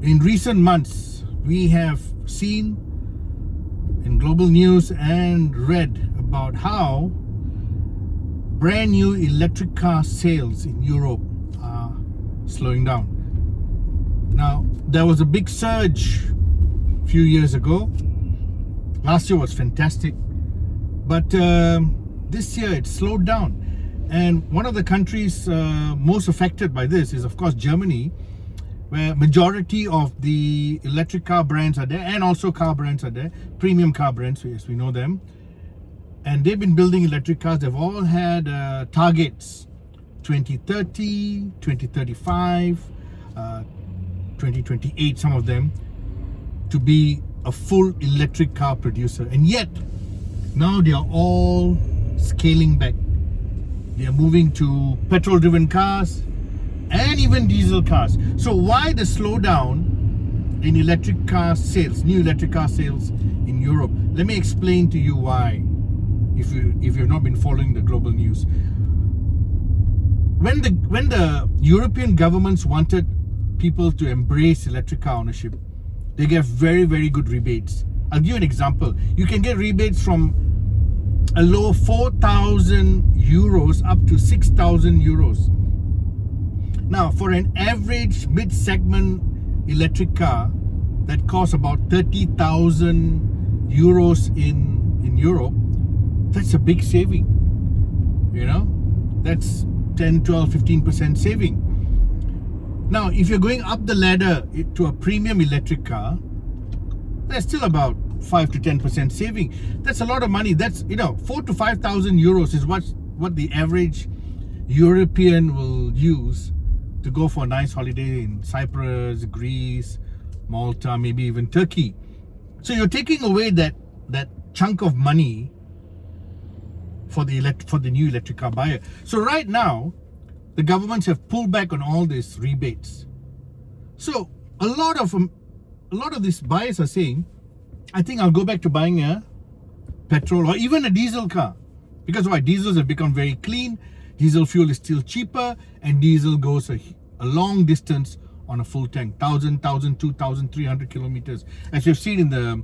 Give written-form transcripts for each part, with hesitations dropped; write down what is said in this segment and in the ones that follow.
In recent months, we have seen in global news and read about how brand new electric car sales in Europe are slowing down. Now, there was a big surge a few years ago. Last year was fantastic, but this year it slowed down. And one of the countries most affected by this is, of course, Germany, where majority of the electric car brands are there, and also car brands are there, premium car brands as we know them. And they've been building electric cars. They've all had targets, 2030, 2035, 2028, some of them, to be a full electric car producer. And yet, now they are all scaling back. They are moving to petrol-driven cars and even diesel cars. So why the slowdown in electric car sales, new electric car sales in Europe? Let me explain to you why, if you've not been following the global news. When the European governments wanted people to embrace electric car ownership, they gave very, very good rebates. I'll give you an example. You can get rebates from a low 4,000 euros up to 6,000 euros. Now, for an average mid-segment electric car that costs about 30,000 euros in Europe, that's a big saving. You know, that's 10, 12, 15% saving. Now, if you're going up the ladder to a premium electric car, there's still about 5 to 10% saving. That's a lot of money. That's, 4 to 5,000 euros is what the average European will use to go for a nice holiday in Cyprus, Greece, Malta, maybe even Turkey. So you're taking away that chunk of money for the new electric car buyer. So right now, the governments have pulled back on all these rebates. So a lot of these buyers are saying, I think I'll go back to buying a petrol or even a diesel car. Because why? Diesels have become very clean, diesel fuel is still cheaper, and diesel goes a long distance on a full tank, 1,000, 2,300 kilometers. As you've seen in the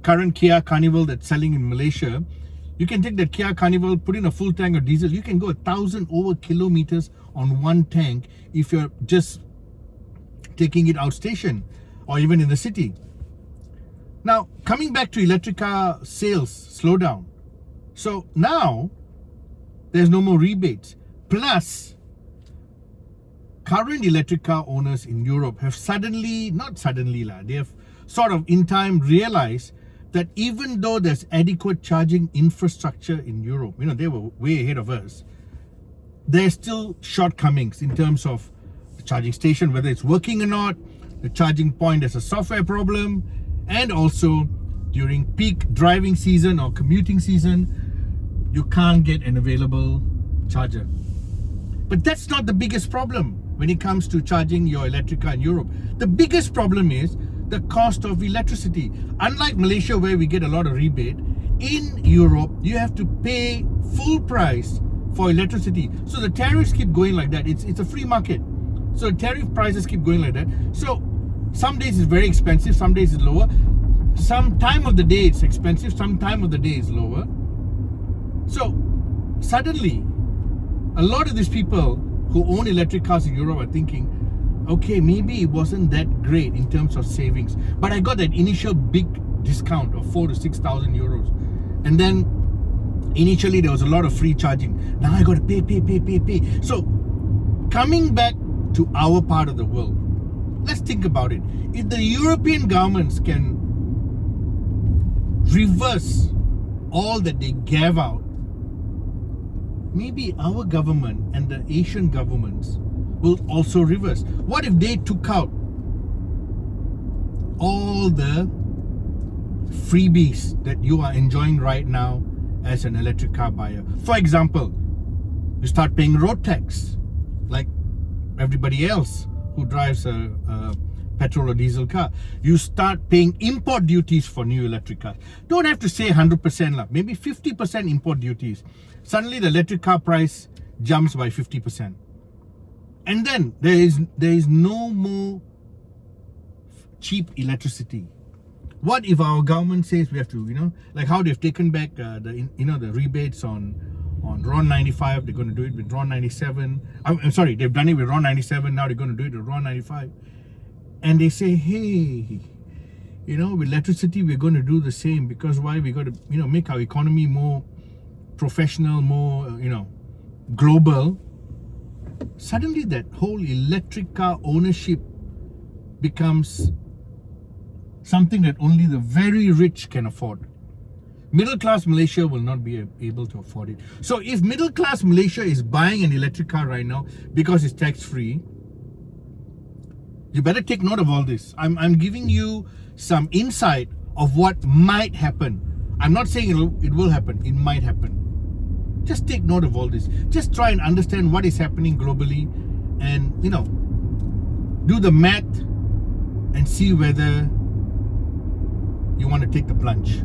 current Kia Carnival that's selling in Malaysia, you can take that Kia Carnival, put in a full tank of diesel, you can go 1,000 over kilometers on one tank if you're just taking it outstation or even in the city. Now, coming back to electric car sales slowdown. So now, there's no more rebates. Plus, current electric car owners in Europe have they have sort of in time realized that even though there's adequate charging infrastructure in Europe, they were way ahead of us, there's still shortcomings in terms of the charging station, whether it's working or not, the charging point has a software problem, and also during peak driving season or commuting season, you can't get an available charger. But that's not the biggest problem when it comes to charging your electric car in Europe. The biggest problem is the cost of electricity. Unlike Malaysia, where we get a lot of rebate, in Europe, you have to pay full price for electricity. So the tariffs keep going like that. It's a free market. So tariff prices keep going like that. So some days it's very expensive, some days it's lower. Some time of the day it's expensive, some time of the day it's lower. So suddenly, a lot of these people who own electric cars in Europe are thinking, okay, maybe it wasn't that great in terms of savings, but I got that initial big discount of 4,000 to 6,000 euros. And then initially there was a lot of free charging. Now I got to pay. So coming back to our part of the world, let's think about it. If the European governments can reverse all that they gave out, maybe our government and the Asian governments will also reverse. What if they took out all the freebies that you are enjoying right now as an electric car buyer? For example, you start paying road tax like everybody else who drives a petrol or diesel car. You start paying import duties for new electric cars. Don't have to say 100%, maybe 50% import duties. Suddenly the electric car price jumps by 50%. And then there is no more cheap electricity? What if our government says we have to, like how they've taken back the rebates on RON 95, they're going to do it with RON 97. I'm sorry, they've done it with RON 97, now they're going to do it with RON 95. And they say, hey, with electricity, we're going to do the same, because why? We got to, make our economy more professional, more, global. Suddenly that whole electric car ownership becomes something that only the very rich can afford. Middle class Malaysia will not be able to afford it. So if middle class Malaysia is buying an electric car right now because it's tax free, you better take note of all this. I'm giving you some insight of what might happen. I'm not saying it will happen. It might happen. Just take note of all this. Just try and understand what is happening globally, and do the math and see whether you want to take the plunge.